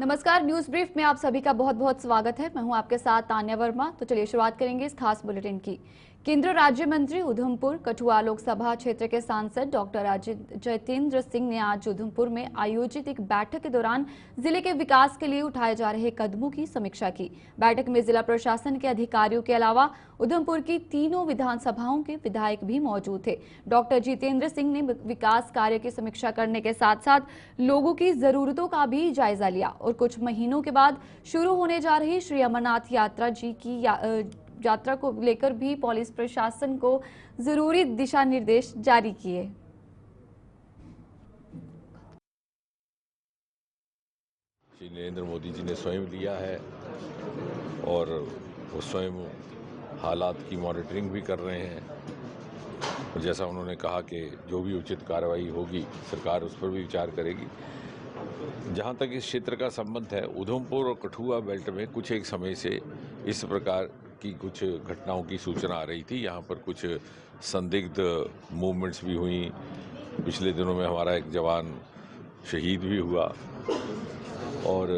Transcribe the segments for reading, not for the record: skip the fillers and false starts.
नमस्कार, news brief में आप सभी का बहुत बहुत स्वागत है। मैं हूं आपके साथ तान्या वर्मा। तो चलिए शुरुआत करेंगे इस खास बुलेटिन की। केंद्रीय राज्य मंत्री उधमपुर कठुआ लोकसभा क्षेत्र के सांसद डॉक्टर जितेंद्र सिंह ने आज उधमपुर में आयोजित एक बैठक के दौरान जिले के विकास के लिए उठाए जा रहे कदमों की समीक्षा की। बैठक में जिला प्रशासन के अधिकारियों के अलावा उधमपुर की तीनों विधानसभाओं के विधायक भी मौजूद थे। डॉक्टर जितेंद्र सिंह ने विकास कार्य की समीक्षा करने के साथ साथ लोगों की जरूरतों का भी जायजा लिया और कुछ महीनों के बाद शुरू होने जा रही श्री अमरनाथ यात्रा जी की यात्रा को लेकर भी पुलिस प्रशासन को जरूरी दिशा निर्देश जारी किए। श्री नरेंद्र मोदी जी ने स्वयं लिया है और वो स्वयं हालात की मॉनिटरिंग भी कर रहे हैं। और जैसा उन्होंने कहा कि जो भी उचित कार्रवाई होगी सरकार उस पर भी विचार करेगी। जहाँ तक इस क्षेत्र का संबंध है, उधमपुर और कठुआ बेल्ट में कुछ एक समय से इस प्रकार की कुछ घटनाओं की सूचना आ रही थी। यहाँ पर कुछ संदिग्ध मूवमेंट्स भी हुई। पिछले दिनों में हमारा एक जवान शहीद भी हुआ और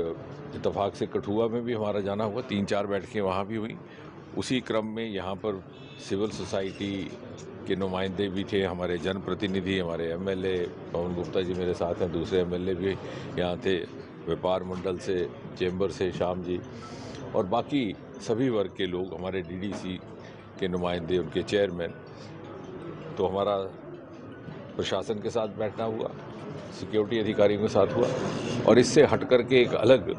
इत्तेफाक से कठुआ में भी हमारा जाना हुआ, 3-4 बैठकें वहाँ भी हुई। उसी क्रम में यहाँ पर सिविल सोसाइटी के नुमाइंदे भी थे, हमारे जनप्रतिनिधि, हमारे एमएलए पवन गुप्ता जी मेरे साथ हैं, दूसरे एमएलए भी यहाँ थे, व्यापार मंडल से, चेंबर से श्याम जी और बाकी सभी वर्ग के लोग, हमारे डीडीसी के नुमाइंदे, उनके चेयरमैन। तो हमारा प्रशासन के साथ बैठना हुआ, सिक्योरिटी अधिकारियों के साथ हुआ और इससे हट कर के एक अलग,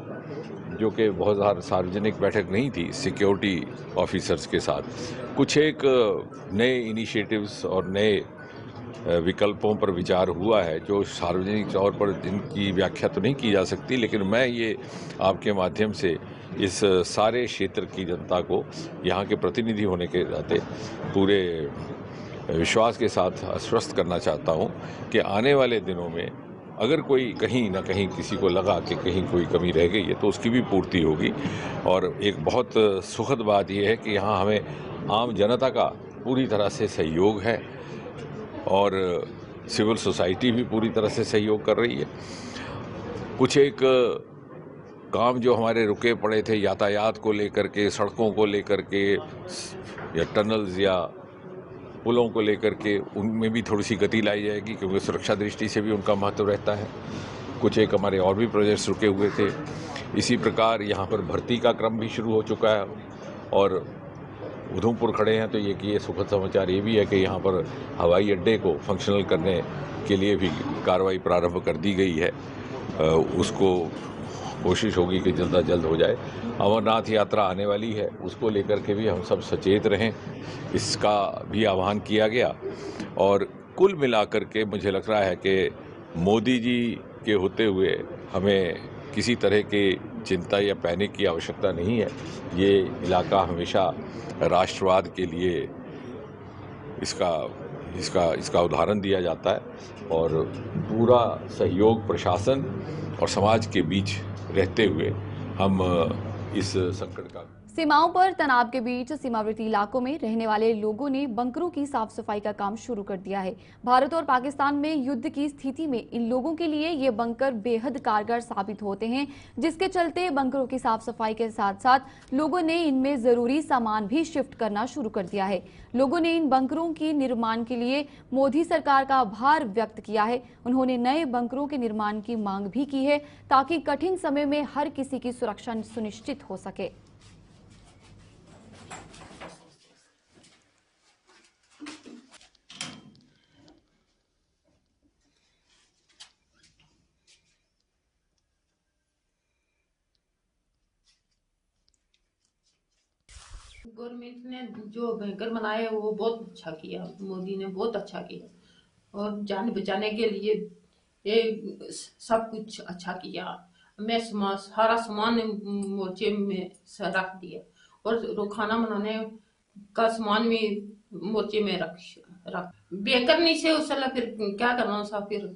जो कि बहुत सार्वजनिक बैठक नहीं थी, सिक्योरिटी ऑफिसर्स के साथ कुछ एक नए इनिशिएटिव्स और नए विकल्पों पर विचार हुआ है, जो सार्वजनिक तौर पर जिनकी व्याख्या तो नहीं की जा सकती, लेकिन मैं ये आपके माध्यम से इस सारे क्षेत्र की जनता को यहाँ के प्रतिनिधि होने के नाते पूरे विश्वास के साथ आश्वस्त करना चाहता हूँ कि आने वाले दिनों में अगर कोई कहीं ना कहीं किसी को लगा कि कहीं कोई कमी रह गई है तो उसकी भी पूर्ति होगी। और एक बहुत सुखद बात यह है कि यहाँ हमें आम जनता का पूरी तरह से सहयोग है और सिविल सोसाइटी भी पूरी तरह से सहयोग कर रही है। कुछ एक काम जो हमारे रुके पड़े थे यातायात को लेकर के, सड़कों को लेकर के या टनल्स या पुलों को लेकर के, उनमें भी थोड़ी सी गति लाई जाएगी क्योंकि सुरक्षा दृष्टि से भी उनका महत्व रहता है। कुछ एक हमारे और भी प्रोजेक्ट्स रुके हुए थे। इसी प्रकार यहाँ पर भर्ती का क्रम भी शुरू हो चुका है और उधमपुर खड़े हैं तो ये सुखद समाचार ये भी है कि यहाँ पर हवाई अड्डे को फंक्शनल करने के लिए भी कार्रवाई प्रारंभ कर दी गई है। उसको कोशिश होगी कि जल्द से जल्द हो जाए। अमरनाथ यात्रा आने वाली है, उसको लेकर के भी हम सब सचेत रहें, इसका भी आह्वान किया गया। और कुल मिलाकर के मुझे लग रहा है कि मोदी जी के होते हुए हमें किसी तरह की चिंता या पैनिक की आवश्यकता नहीं है। ये इलाका हमेशा राष्ट्रवाद के लिए इसका उदाहरण दिया जाता है और पूरा सहयोग प्रशासन और समाज के बीच रहते हुए हम इस संकट का। सीमाओं पर तनाव के बीच सीमावर्ती इलाकों में रहने वाले लोगों ने बंकरों की साफ सफाई का काम शुरू कर दिया है। भारत और पाकिस्तान में युद्ध की स्थिति में इन लोगों के लिए ये बंकर बेहद कारगर साबित होते हैं, जिसके चलते बंकरों की साफ सफाई के साथ साथ लोगों ने इनमें जरूरी सामान भी शिफ्ट करना शुरू कर दिया है। लोगों ने इन बंकरों के निर्माण के लिए मोदी सरकार का आभार व्यक्त किया है। उन्होंने नए बंकरों के निर्माण की मांग भी की है ताकि कठिन समय में हर किसी की सुरक्षा सुनिश्चित हो सके। गवर्नमेंट ने जो बैंकर बनाए वो बहुत अच्छा किया, मोदी ने बहुत अच्छा किया और जान बचाने के लिए ये सब कुछ अच्छा किया। मैं सारा सामान मोर्चे में रख दिया और खाना बनाने का सामान भी मोर्चे में रख बैंकर नहीं से उस फिर क्या करना सा, फिर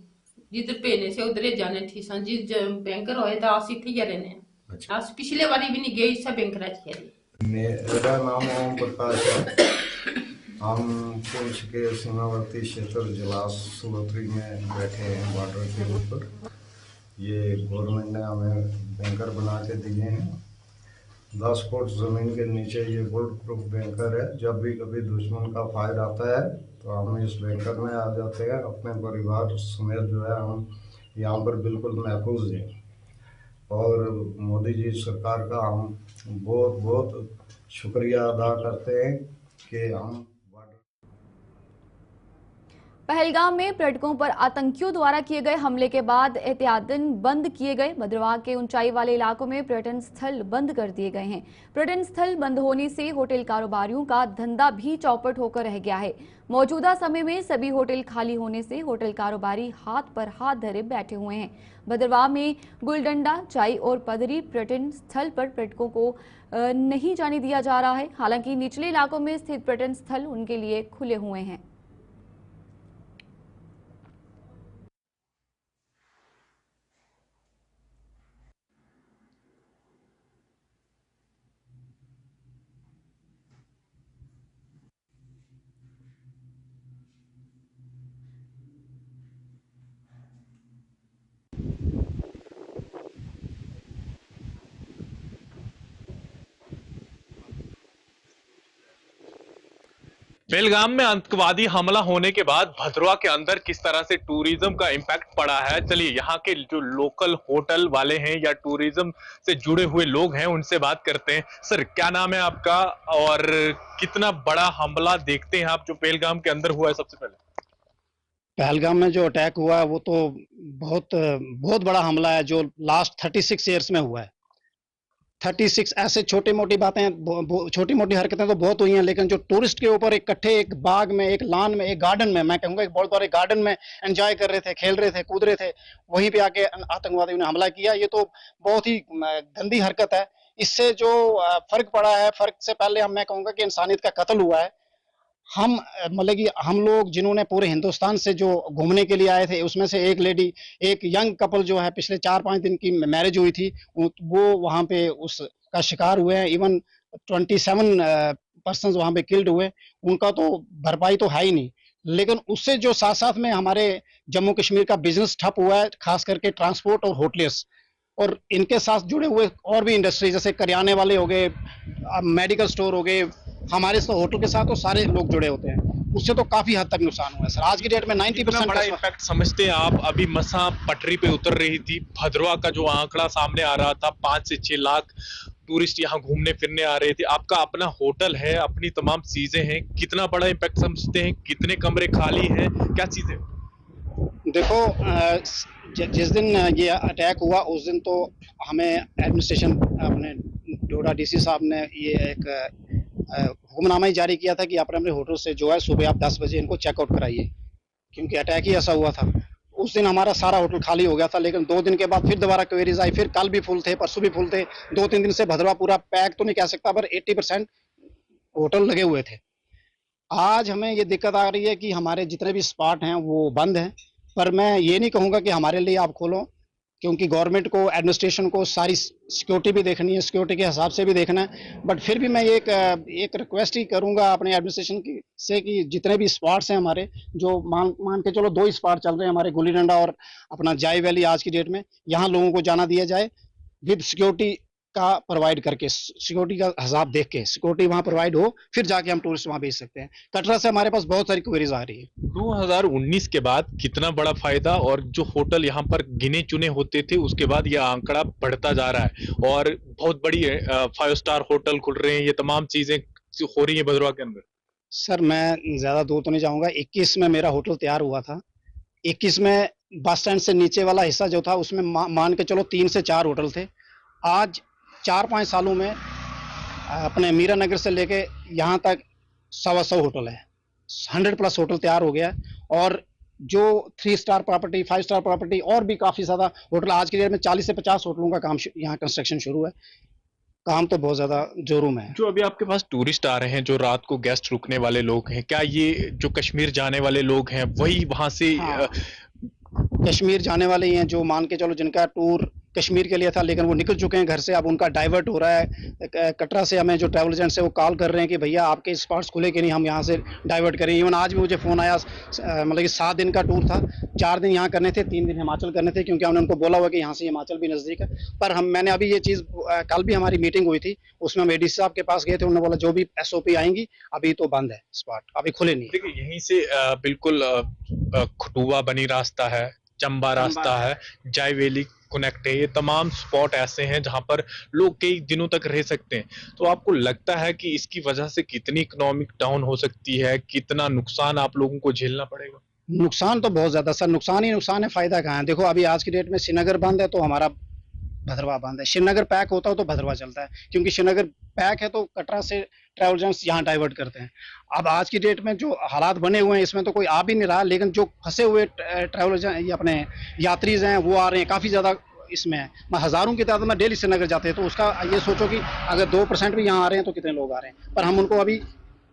जिधर भेजने से उधर जाने थी सा। जिस बैंकर होए तो आस इतने रहने। अच्छा, पिछले बारी भी नहीं गए सब बैंकर। मेरा नाम ओम प्रकाश है। हम पुंछ के सीमावर्ती क्षेत्र जिला सोलत्री में बैठे हैं बॉर्डर के ऊपर ये गवर्नमेंट ने हमें बैंकर बना के दिए हैं। 10 फुट ज़मीन के नीचे ये बुलेट प्रूफ बैंकर है। जब भी कभी दुश्मन का फायर आता है तो हम इस बैंकर में आ जाते हैं। अपने परिवार समेत जो है हम यहाँ पर बिल्कुल महफूज हैं। और मोदी जी सरकार का हम बहुत बहुत शुक्रिया अदा करते हैं कि हम पहलगाम में पर्यटकों पर आतंकियों द्वारा किए गए हमले के बाद एहतियातन बंद किए गए भद्रवाह के ऊंचाई वाले इलाकों में पर्यटन स्थल बंद कर दिए गए हैं। पर्यटन स्थल बंद होने से होटल कारोबारियों का धंधा भी चौपट होकर रह गया है। मौजूदा समय में सभी होटल खाली होने से होटल कारोबारी हाथ पर हाथ धरे बैठे हुए हैं। भद्रवाह में गुलडंडा, चाई और पदरी पर्यटन स्थल पर पर्यटकों को नहीं जाने दिया जा रहा है। हालांकि निचले इलाकों में स्थित पर्यटन स्थल उनके लिए खुले हुए हैं। पहलगाम में आतंकवादी हमला होने के बाद भद्रवाह के अंदर किस तरह से टूरिज्म का इम्पैक्ट पड़ा है, चलिए यहाँ के जो लोकल होटल वाले हैं या टूरिज्म से जुड़े हुए लोग हैं उनसे बात करते हैं। सर, क्या नाम है आपका और कितना बड़ा हमला देखते हैं आप जो पहलगाम के अंदर हुआ है? सबसे पहले पहलगाम में जो अटैक हुआ है वो तो बहुत बहुत बड़ा हमला है जो लास्ट 36 ईयर्स में हुआ है। 36 ऐसे छोटी मोटी बातें, छोटी मोटी हरकतें तो बहुत हुई हैं, लेकिन जो टूरिस्ट के ऊपर इकट्ठे एक बाग में, एक लान में, एक गार्डन में, मैं कहूँगा एक बहुत बड़े गार्डन में एंजॉय कर रहे थे, खेल रहे थे, कूद रहे थे, वहीं पे आके आतंकवादियों ने हमला किया। ये तो बहुत ही गंदी हरकत है। इससे जो फर्क पड़ा है, फर्क से पहले मैं कहूँगा कि इंसानियत का कत्ल हुआ है। हम मतलब कि हम लोग जिन्होंने पूरे हिंदुस्तान से जो घूमने के लिए आए थे, उसमें से एक लेडी, एक यंग कपल जो है, पिछले 4-5 दिन की मैरिज हुई थी, वो वहां पे उसका शिकार हुए हैं। इवन 27 पर्सन वहां पे किल्ड हुए। उनका तो भरपाई तो है ही नहीं। लेकिन उससे जो साथ साथ में हमारे जम्मू कश्मीर का बिजनेस ठप हुआ है, खास करके ट्रांसपोर्ट और होटल्स और इनके साथ जुड़े हुए और भी इंडस्ट्री, जैसे करियाने वाले हो गए, मेडिकल स्टोर हो गए, हमारे होटल के साथ तो सारे लोग जुड़े होते हैं, उससे तो काफी हद तक नुकसान हुआ है सर। आज की डेट में 90% बड़ा इम्पैक्ट समझते हैं आप? अभी मसा पटरी पे उतर रही थी, भद्रवाह का जो आंकड़ा सामने आ रहा था 5 से 6 लाख टूरिस्ट यहाँ घूमने फिरने आ रहे थे। आपका अपना होटल है, अपनी तमाम चीजें हैं, कितना बड़ा इम्पैक्ट समझते हैं? कितने कमरे खाली हैं, क्या चीजें? देखो, जिस दिन ये अटैक हुआ उस दिन तो हमें एडमिनिस्ट्रेशन, अपने डोडा डीसी साहब ने ये एक हुक्मनामा ही जारी किया था कि अपने अपने होटल से जो है सुबह आप 10 बजे इनको चेकआउट कराइए, क्योंकि अटैक ही ऐसा हुआ था। उस दिन हमारा सारा होटल खाली हो गया था, लेकिन 2 दिन के बाद फिर दोबारा क्वेरीज आई, फिर कल भी फुल थे, परसों भी फुल थे। 2-3 दिन से भद्रवाह पूरा पैक तो नहीं कह सकता, पर 80% होटल लगे हुए थे। आज हमें ये दिक्कत आ रही है कि हमारे जितने भी स्पॉट हैं वो बंद हैं, पर मैं ये नहीं कहूँगा कि हमारे लिए आप खोलो, क्योंकि गवर्नमेंट को, एडमिनिस्ट्रेशन को सारी सिक्योरिटी भी देखनी है, सिक्योरिटी के हिसाब से भी देखना है। बट फिर भी मैं एक रिक्वेस्ट ही करूंगा अपने एडमिनिस्ट्रेशन की से कि जितने भी स्पॉट्स हैं हमारे, जो मान के चलो 2 ही स्पॉट चल रहे हैं हमारे, गुली डंडा और अपना जाई वैली, आज की डेट में यहाँ लोगों को जाना दिया जाए विद सिक्योरिटी का प्रोवाइड करके, सिक्योरिटी का हिसाब देख के सिक्योरिटी वहां प्रोवाइड हो, फिर जाके हम टूरिस्ट वहां भेज सकते हैं। कटरा से हमारे पास बहुत सारी क्वेरीज आ रही है। 2019 के बाद कितना बड़ा फायदा, और जो होटल यहाँ पर गिने चुने होते थे उसके बाद यह आंकड़ा बढ़ता जा रहा है और बहुत बड़ी 5 स्टार होटल खुल रहे हैं, ये तमाम चीजें हो रही है भद्रवाह के अंदर। सर, मैं ज्यादा दूर तो नहीं जाऊंगा। 21 में मेरा होटल तैयार हुआ था। 21 में बस स्टैंड से नीचे वाला हिस्सा जो था उसमें मान के चलो 3 से 4 होटल थे। आज 4-5 सालों में अपने मीरा नगर से लेके यहाँ तक 100 होटल है, 100+ होटल तैयार हो गया है। और जो 3 स्टार प्रॉपर्टी, 5 स्टार प्रॉपर्टी और भी काफी ज्यादा होटल, आज की डेट में 40 से 50 होटलों का काम यहाँ कंस्ट्रक्शन शुरू है। काम तो बहुत ज्यादा जोरों में है। जो अभी आपके पास टूरिस्ट आ रहे हैं, जो रात को गेस्ट रुकने वाले लोग हैं, क्या ये जो कश्मीर जाने वाले लोग हैं वही वहां से? हाँ, कश्मीर जाने वाले ही हैं, जो मान के चलो जिनका टूर कश्मीर के लिए था, लेकिन वो निकल चुके हैं घर से। अब उनका डाइवर्ट हो रहा है। कटरा से हमें जो ट्रैवल एजेंट्स है वो कॉल कर रहे हैं कि भैया आपके स्पॉट्स खुले कि नहीं, हम यहाँ से डाइवर्ट करें। इवन आज भी मुझे फ़ोन आया, मतलब कि 7 दिन का टूर था, 4 दिन यहाँ करने थे, 3 दिन हिमाचल करने थे, क्योंकि हमने उनको बोला हुआ कि यहाँ से हिमाचल भी नज़दीक है। पर मैंने अभी ये चीज़, कल भी हमारी मीटिंग हुई थी, उसमें हम एडीसी साहब के पास गए थे। उन्होंने बोला जो भी SOP आएंगी, अभी तो बंद है स्पॉट, अभी खुले नहीं है। देखिए यहीं से बिल्कुल खटुआ बनी रास्ता है, चंबा रास्ता है, जाय वैली कनेक्ट है, ये तमाम स्पॉट ऐसे हैं जहां पर लोग कई दिनों तक रह सकते हैं। तो आपको लगता है कि इसकी वजह से कितनी इकोनॉमिक डाउन हो सकती है, कितना नुकसान आप लोगों को झेलना पड़ेगा? नुकसान तो बहुत ज्यादा सर, नुकसान ही नुकसान है, फायदा कहाँ है। देखो अभी आज की डेट में श्रीनगर बंद है तो हमारा भद्रवाह बंद है। श्रीनगर पैक होता हो तो भद्रवाह चलता है, क्योंकि श्रीनगर पैक है तो कटरा से ट्रैवल एजेंट्स यहाँ डाइवर्ट करते हैं। अब आज की डेट में जो हालात बने हुए हैं इसमें तो कोई आ भी नहीं रहा, लेकिन जो फंसे हुए ट्रैवल ये अपने यात्रीज हैं वो आ रहे हैं काफ़ी ज़्यादा इसमें है। मैं हज़ारों की तादाद में डेली श्रीनगर जाते हैं, तो उसका ये सोचो कि अगर 2% भी यहाँ आ रहे हैं तो कितने लोग आ रहे हैं। पर हम उनको अभी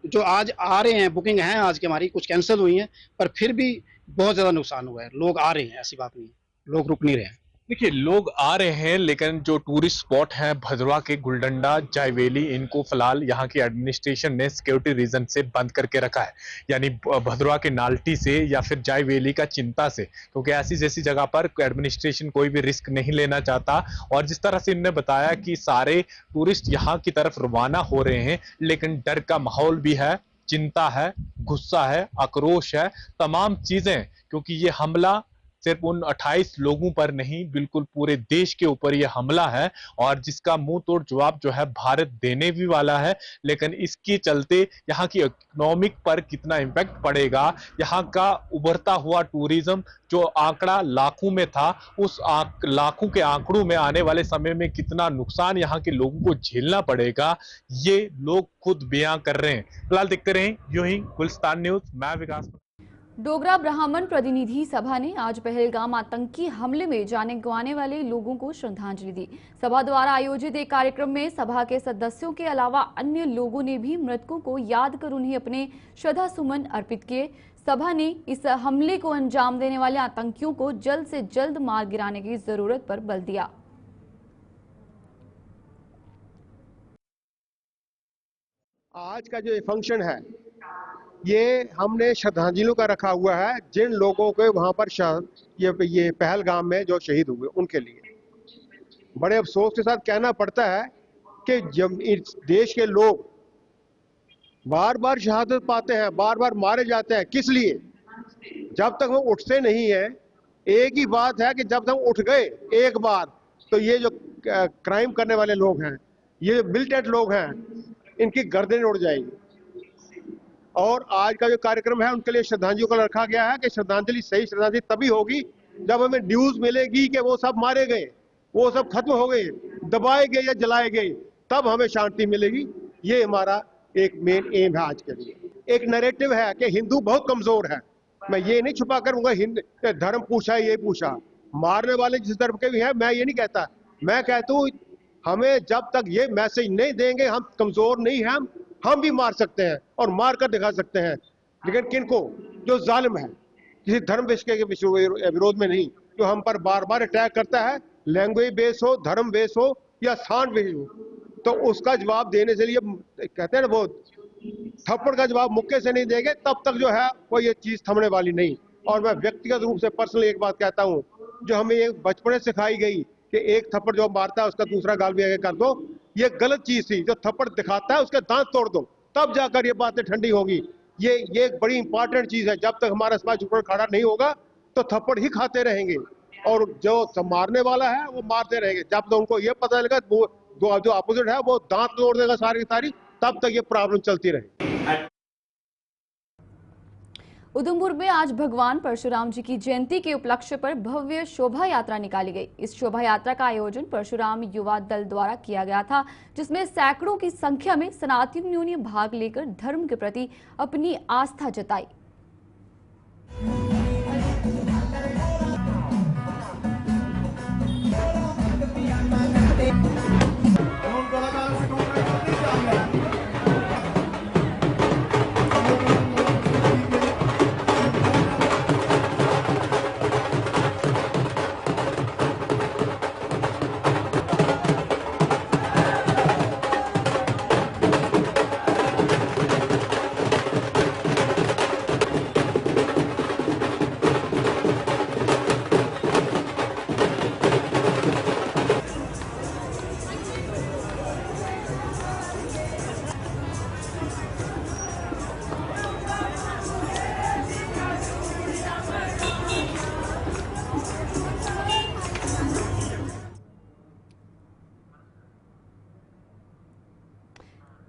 जो आज आ रहे हैं, बुकिंग है आज की हमारी, कुछ कैंसिल हुई हैं, पर फिर भी बहुत ज़्यादा नुकसान हुआ है। लोग आ रहे हैं, ऐसी बात नहीं है, लोग रुक नहीं रहे हैं। देखिए लोग आ रहे हैं, लेकिन जो टूरिस्ट स्पॉट हैं भद्रवाह के गुलडंडा, जायवेली, इनको फिलहाल यहाँ की एडमिनिस्ट्रेशन ने सिक्योरिटी रीजन से बंद करके रखा है। यानी भद्रवाह के नाल्टी से या फिर जायवेली का चिंता से, क्योंकि ऐसी जैसी जगह पर एडमिनिस्ट्रेशन कोई भी रिस्क नहीं लेना चाहता। और जिस तरह से इन्होंने बताया कि सारे टूरिस्ट यहाँ की तरफ रवाना हो रहे हैं, लेकिन डर का माहौल भी है, चिंता है, गुस्सा है, आक्रोश है, तमाम चीजें, क्योंकि ये हमला सिर्फ उन 28 लोगों पर नहीं, बिल्कुल पूरे देश के ऊपर यह हमला है, और जिसका मुंह तोड़ जवाब जो है भारत देने भी वाला है। लेकिन इसके चलते यहाँ की इकोनॉमिक पर कितना इंपैक्ट पड़ेगा, यहाँ का उभरता हुआ टूरिज्म जो आंकड़ा लाखों में था, उस लाखों के आंकड़ों में आने वाले समय में कितना नुकसान यहाँ के लोगों को झेलना पड़ेगा, ये लोग खुद बयां कर रहे हैं। फिलहाल देखते रहें यूं ही गुलिस्तान न्यूज, मैं विकास। डोगरा ब्राह्मण प्रतिनिधि सभा ने आज पहलगाम आतंकी हमले में जाने गंवाने वाले लोगों को श्रद्धांजलि दी। सभा द्वारा आयोजित एक कार्यक्रम में सभा के सदस्यों के अलावा अन्य लोगों ने भी मृतकों को याद कर उन्हें अपने श्रद्धा सुमन अर्पित किए। सभा ने इस हमले को अंजाम देने वाले आतंकियों को जल्द से जल्द मार गिराने की जरूरत पर बल दिया। आज का जो ये फंक्शन है, ये हमने श्रद्धांजलियों का रखा हुआ है जिन लोगों के वहां पर ये पहलगाम में जो शहीद हुए उनके लिए। बड़े अफसोस के साथ कहना पड़ता है कि जब इस देश के लोग बार बार शहादत पाते हैं, बार बार मारे जाते हैं, किस लिए? जब तक वो उठते नहीं है। एक ही बात है कि जब तक उठ गए एक बार, तो ये जो क्राइम करने वाले लोग हैं, ये जो मिलिटेंट लोग हैं, इनकी गर्दनें उड़ जाएंगी। और आज का जो कार्यक्रम है उनके लिए श्रद्धांजलि को रखा गया है कि श्रद्धांजलि, सही श्रद्धांजलि तभी होगी जब हमें न्यूज मिलेगी कि वो सब मारे गए, वो सब खत्म हो गए, दबाए गए या जलाए गए, तब हमें शांति मिलेगी। ये हमारा एक मेन एम है आज के लिए। एक नैरेटिव है कि हिंदू बहुत कमजोर है। मैं ये नहीं छुपा करूंगा धर्म पूछा, ये पूछा, मारने वाले जिस धर्म के भी हैं, मैं ये नहीं कहता। मैं कहता हूँ हमें जब तक ये मैसेज नहीं देंगे हम कमजोर नहीं हैं, हम भी मार सकते हैं और मार कर दिखा सकते हैं। लेकिन किनको? जो जालिम है, किसी धर्म के विरोध में नहीं, जो हम पर बार बार अटैक करता है, लैंग्वेज बेस हो, धर्म बेस हो या स्थान बेस हो, तो उसका जवाब देने से लिए कहते हैं ना, वो थप्पड़ का जवाब मुक्के से नहीं देंगे तब तक जो है वो ये चीज थमने वाली नहीं। और मैं व्यक्तिगत रूप से पर्सनली एक बात कहता हूँ, जो हमें ये बचपन से सिखाई गई कि एक थप्पड़ जो मारता है उसका दूसरा गाल भी आगे कर दो, ये गलत चीज थी। जो थप्पड़ दिखाता है उसके दांत तोड़ दो, तब जाकर ये बातें ठंडी होगी। ये एक बड़ी इंपॉर्टेंट चीज है। जब तक हमारा समाज ऊपर खड़ा नहीं होगा तो थप्पड़ ही खाते रहेंगे, और जो मारने वाला है वो मारते रहेंगे। जब तक उनको ये पता लगा वो जो अपोजिट है वो दांत तोड़ देगा सारी सारी, तब तक ये प्रॉब्लम चलती रहेगी। उधमपुर में आज भगवान परशुराम जी की जयंती के उपलक्ष्य पर भव्य शोभा यात्रा निकाली गई। इस शोभा यात्रा का आयोजन परशुराम युवा दल द्वारा किया गया था, जिसमें सैकड़ों की संख्या में सनातनियों ने भाग लेकर धर्म के प्रति अपनी आस्था जताई।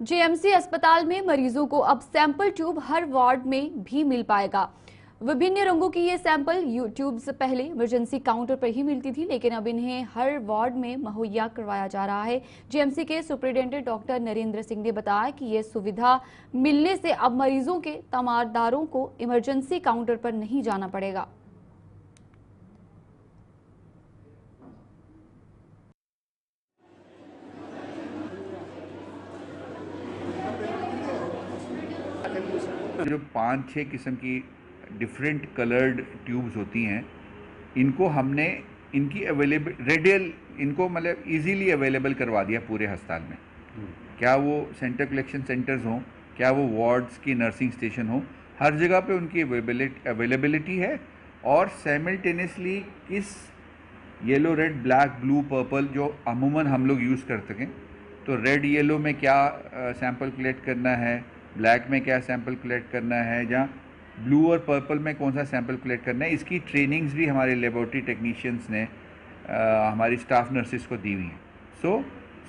जेएमसी अस्पताल में मरीजों को अब सैंपल ट्यूब हर वार्ड में भी मिल पाएगा। विभिन्न रंगों की ये सैंपल ट्यूब्स पहले इमरजेंसी काउंटर पर ही मिलती थी, लेकिन अब इन्हें हर वार्ड में मुहैया करवाया जा रहा है। जेएमसी के सुपरिटेंडेंट डॉक्टर नरेंद्र सिंह ने बताया कि ये सुविधा मिलने से अब मरीजों के तमारदारों को इमरजेंसी काउंटर पर नहीं जाना पड़ेगा। जो 5-6 किस्म की डिफरेंट कलर्ड ट्यूब्स होती हैं, इनको हमने इनकी अवेलेबल रेडियल इनको मतलब इजीली अवेलेबल करवा दिया पूरे अस्पताल में। क्या वो सेंटर कलेक्शन सेंटर्स हों, क्या वो वार्ड्स की नर्सिंग स्टेशन हो, हर जगह पे उनकी अवेलेबिलिटी है। और साइमल्टेनियसली किस yellow red black blue purple जो अमूमन हम लोग यूज़ कर सकें, तो रेड येलो में क्या सैंपल कलेक्ट करना है, ब्लैक में क्या सैंपल कलेक्ट करना है, जहाँ ब्लू और पर्पल में कौन सा सैंपल कलेक्ट करना है, इसकी ट्रेनिंग्स भी हमारे लेबोरेटरी टेक्नीशियंस ने हमारी स्टाफ नर्सिस को दी हुई हैं।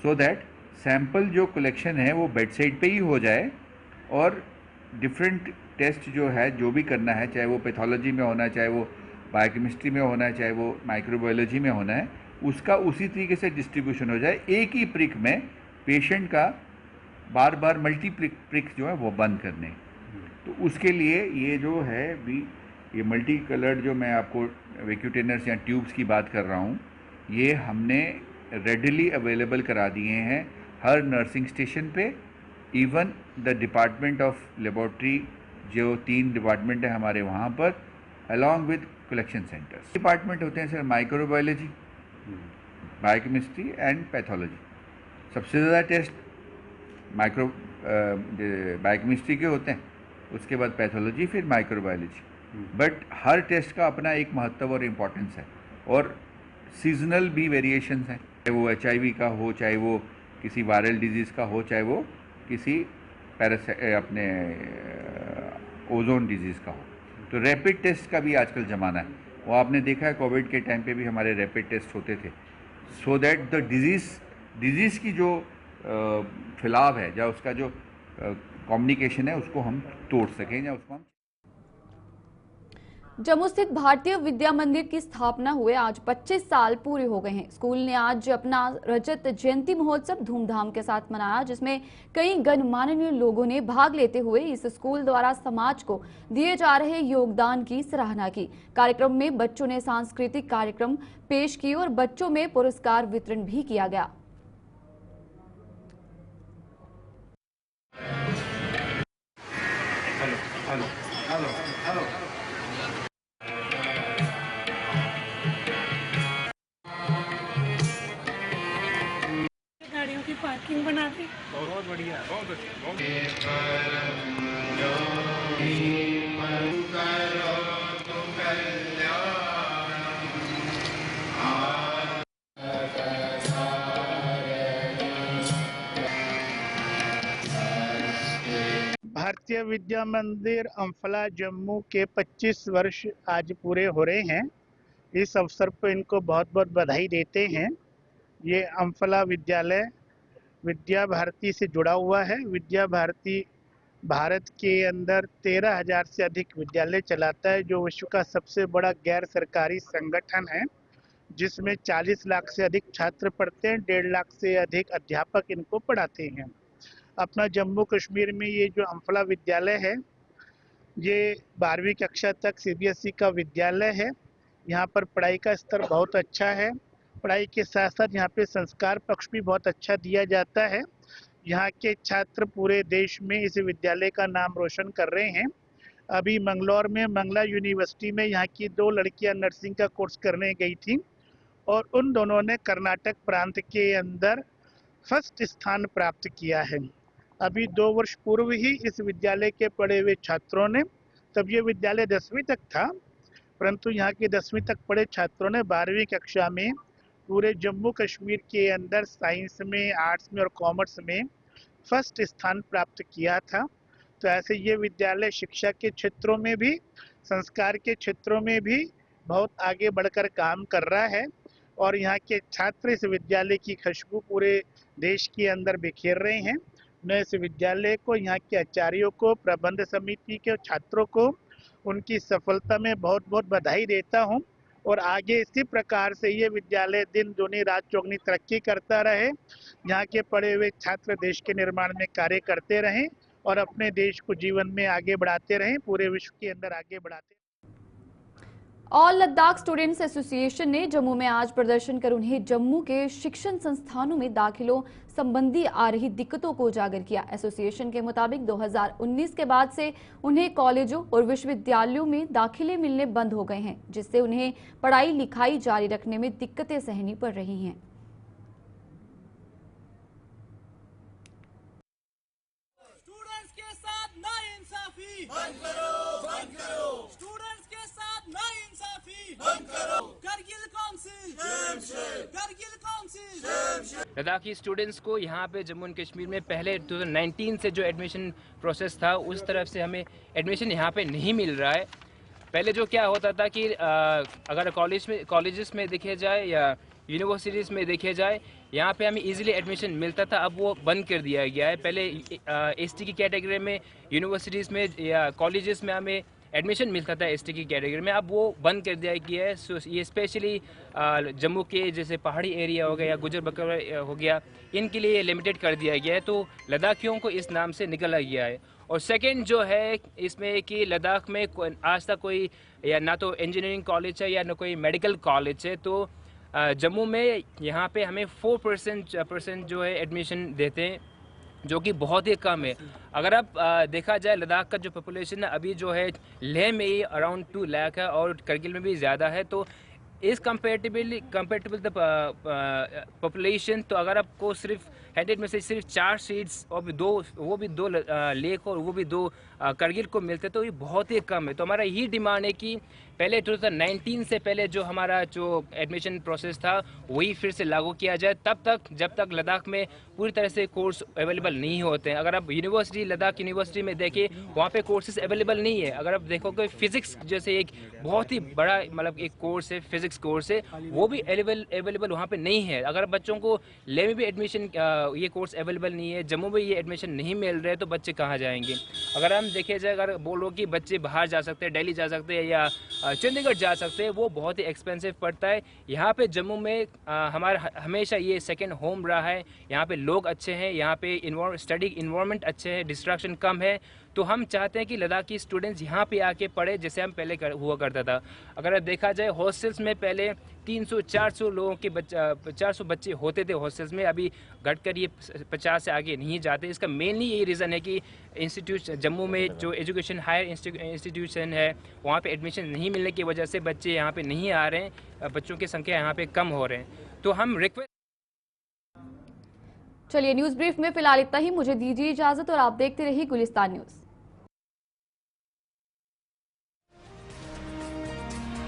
सो दैट सैंपल जो कलेक्शन है वो बेड साइड पे ही हो जाए और डिफरेंट टेस्ट जो है जो भी करना है, चाहे वो पैथोलॉजी में होना है, चाहे वो बायोकेमिस्ट्री में होना है, चाहे वो माइक्रोबायोलॉजी में होना है, उसका उसी तरीके से डिस्ट्रीब्यूशन हो जाए। एक ही प्रिक में पेशेंट का बार बार मल्टी प्रिक जो है वो बंद करने। तो उसके लिए ये जो है भी ये मल्टी कलर्ड जो मैं आपको वैक्यूटेनर्स या ट्यूब्स की बात कर रहा हूँ, ये हमने रेडिली अवेलेबल करा दिए हैं हर नर्सिंग स्टेशन पे। Even the department of laboratory, जो 3 डिपार्टमेंट है हमारे वहाँ पर, along with collection centres. Department होते हैं sir microbiology, biochemistry and pathology. सबसे ज़्यादा टेस्ट बायोकेमिस्ट्री के होते हैं, उसके बाद पैथोलॉजी, फिर माइक्रोबायोलॉजी। बट हर टेस्ट का अपना एक महत्व और इम्पोर्टेंस है, और सीजनल भी वेरिएशंस हैं, चाहे वो HIV का हो, चाहे वो किसी वायरल डिजीज़ का हो, चाहे वो किसी अपने ओजोन डिजीज़ का हो। तो रैपिड टेस्ट का भी आजकल ज़माना है, वो आपने देखा है कोविड के टाइम पे भी हमारे रैपिड टेस्ट होते थे, सो दैट द डिजीज़ की जो फैलाव है या उसका जो कम्युनिकेशन है उसको हम तोड़ सकें या उसको हम। जम्मू स्थित भारतीय विद्या मंदिर की स्थापना हुए आज 25 साल पूरे हो गए हैं। स्कूल ने आज अपना रजत जयंती महोत्सव धूमधाम के साथ मनाया, जिसमें कई गणमान्य लोगों ने भाग लेते हुए इस स्कूल द्वारा समाज को दिए जा रहे योगदान की सराहना की। कार्यक्रम में बच्चों ने सांस्कृतिक कार्यक्रम पेश किए और बच्चों में पुरस्कार वितरण भी किया गया। गाड़ियों की पार्किंग बना दी। बहुत बढ़िया, बहुत अच्छा। भारतीय विद्या मंदिर अम्फला जम्मू के 25 वर्ष आज पूरे हो रहे हैं। इस अवसर पर इनको बहुत बहुत बधाई देते हैं। ये अम्फला विद्यालय विद्या भारती से जुड़ा हुआ है। विद्या भारती भारत के अंदर 13,000 से अधिक विद्यालय चलाता है, जो विश्व का सबसे बड़ा गैर सरकारी संगठन है, जिसमें 40 लाख से अधिक छात्र पढ़ते हैं, 1.5 लाख से अधिक अध्यापक इनको पढ़ाते हैं। अपना जम्मू कश्मीर में ये जो अम्फला विद्यालय है, ये 12वीं कक्षा तक CBSE का विद्यालय है। यहाँ पर पढ़ाई का स्तर बहुत अच्छा है। पढ़ाई के साथ साथ यहाँ पे संस्कार पक्ष भी बहुत अच्छा दिया जाता है। यहाँ के छात्र पूरे देश में इस विद्यालय का नाम रोशन कर रहे हैं। अभी मंगलौर में मंगला यूनिवर्सिटी में यहाँ की 2 लड़कियाँ नर्सिंग का कोर्स करने गई थी और उन दोनों ने कर्नाटक प्रांत के अंदर फर्स्ट स्थान प्राप्त किया है। अभी 2 वर्ष पूर्व ही इस विद्यालय के पढ़े हुए छात्रों ने, तब ये विद्यालय 10वीं तक था, परंतु यहाँ के 10वीं तक पढ़े छात्रों ने 12वीं कक्षा में पूरे जम्मू कश्मीर के अंदर साइंस में, आर्ट्स में और कॉमर्स में फर्स्ट स्थान प्राप्त किया था। तो ऐसे ये विद्यालय शिक्षा के क्षेत्रों में भी, संस्कार के क्षेत्रों में भी बहुत आगे बढ़कर काम कर रहा है और यहाँ के छात्र इस विद्यालय की खुशबू पूरे देश के अंदर बिखेर रहे हैं। मैं इस विद्यालय को, यहाँ के आचार्यों को, प्रबंध समिति के छात्रों को उनकी सफलता में बहुत बहुत बधाई देता हूँ और आगे इसी प्रकार से ये विद्यालय दिन दूनी रात चौगुनी तरक्की करता रहे। यहाँ के पढ़े हुए छात्र देश के निर्माण में कार्य करते रहें और अपने देश को जीवन में आगे बढ़ाते रहें, पूरे विश्व के अंदर आगे बढ़ाते। ऑल लद्दाख स्टूडेंट्स एसोसिएशन ने जम्मू में आज प्रदर्शन कर उन्हें जम्मू के शिक्षण संस्थानों में दाखिलों संबंधी आ रही दिक्कतों को उजागर किया। एसोसिएशन के मुताबिक 2019 के बाद से उन्हें कॉलेजों और विश्वविद्यालयों में दाखिले मिलने बंद हो गए हैं, जिससे उन्हें पढ़ाई लिखाई जारी रखने में दिक्कतें सहनी पड़ रही हैं। स्टूडेंट्स के साथ नाइंसाफी बंद करो, बंद करो। स्टूडेंट्स के साथ नाइंसाफी बंद करो। Kargil council, Kargil council. Ladakhi students को यहाँ पे जम्मू एंड कश्मीर में पहले 2019 से जो एडमिशन प्रोसेस था उस तरफ से हमें एडमिशन यहाँ पे नहीं मिल रहा है। पहले जो क्या होता था कि अगर कॉलेजेस में देखे जाए या यूनिवर्सिटीज़ में देखे जाए, यहाँ पे हमें इजीली एडमिशन मिलता था, अब वो बंद कर दिया गया है। पहले एसटी की कैटेगरी में यूनिवर्सिटीज़ में या कॉलेजेस में हमें एडमिशन मिलता था एसटी की कैटेगरी में, अब वो बंद कर दिया गया है। सो ये स्पेशली जम्मू के जैसे पहाड़ी एरिया हो गया या गुजर बकरा हो गया, इनके लिए लिमिटेड कर दिया गया है, तो लद्दाखियों को इस नाम से निकला गया है। और सेकंड जो है इसमें कि लद्दाख में आज तक कोई या ना तो इंजीनियरिंग कॉलेज है या ना कोई मेडिकल कॉलेज है, तो जम्मू में यहाँ पे हमें 4% जो है एडमिशन देते हैं, जो कि बहुत ही कम है। अगर आप देखा जाए लद्दाख का जो पॉपुलेशन है अभी जो है लेह में ही अराउंड 2 लाख है और करगिल में भी ज़्यादा है, तो इस कंपेरेटिवल द पॉपुलेशन, तो अगर आपको सिर्फ 100 में से सिर्फ 4 सीट्स और वो भी दो लेक और वो भी 2 करगिल को मिलते, तो ये बहुत ही कम है। तो हमारा यही डिमांड है कि पहले 2019 से पहले जो हमारा जो एडमिशन प्रोसेस था वही फिर से लागू किया जाए, तब तक जब तक लद्दाख में पूरी तरह से कोर्स अवेलेबल नहीं होते हैं। अगर आप लद्दाख यूनिवर्सिटी में देखें, वहाँ पे कोर्सेज अवेलेबल नहीं है। अगर आप देखोगे फिजिक्स जैसे एक बहुत ही बड़ा मतलब एक कोर्स है, फिजिक्स कोर्स है, वो भी अवेलेबल वहाँ पे नहीं है। अगर बच्चों को लेह में भी एडमिशन ये कोर्स अवेलेबल नहीं है, जम्मू में ये एडमिशन नहीं मिल रहे, तो बच्चे कहाँ जाएंगे। अगर हम देखे जाए, अगर बोलो कि बच्चे बाहर जा सकते हैं, दिल्ली जा सकते हैं या चंडीगढ़ जा सकते हैं, वो बहुत ही एक्सपेंसिव पड़ता है। यहाँ पे जम्मू में हमारा हमेशा ये सेकंड होम रहा है। यहाँ पे लोग अच्छे हैं, यहाँ पे स्टडी इन्वायरमेंट अच्छे हैं, डिस्ट्रैक्शन कम है, तो हम चाहते हैं कि लद्दाखी स्टूडेंट्स यहाँ पे आके पढ़े जैसे हम पहले हुआ करता था। अगर देखा जाए हॉस्टल्स में पहले 300-400 लोगों के 400 बच्चे होते थे हॉस्टल्स में, अभी घटकर ये 50 से आगे नहीं जाते। इसका मेनली यही रीज़न है कि जम्मू में जो एजुकेशन हायर इंस्टीट्यूशन है वहाँ पे एडमिशन नहीं मिलने की वजह से बच्चे यहाँ पे नहीं आ रहे हैं, बच्चों की संख्या यहाँ पे कम हो रहे हैं। तो हम रिक्वेस्ट। चलिए न्यूज़ ब्रीफ में फिलहाल इतना ही, मुझे दीजिए इजाजत और आप देखते रहिए गुलिस्तान न्यूज़।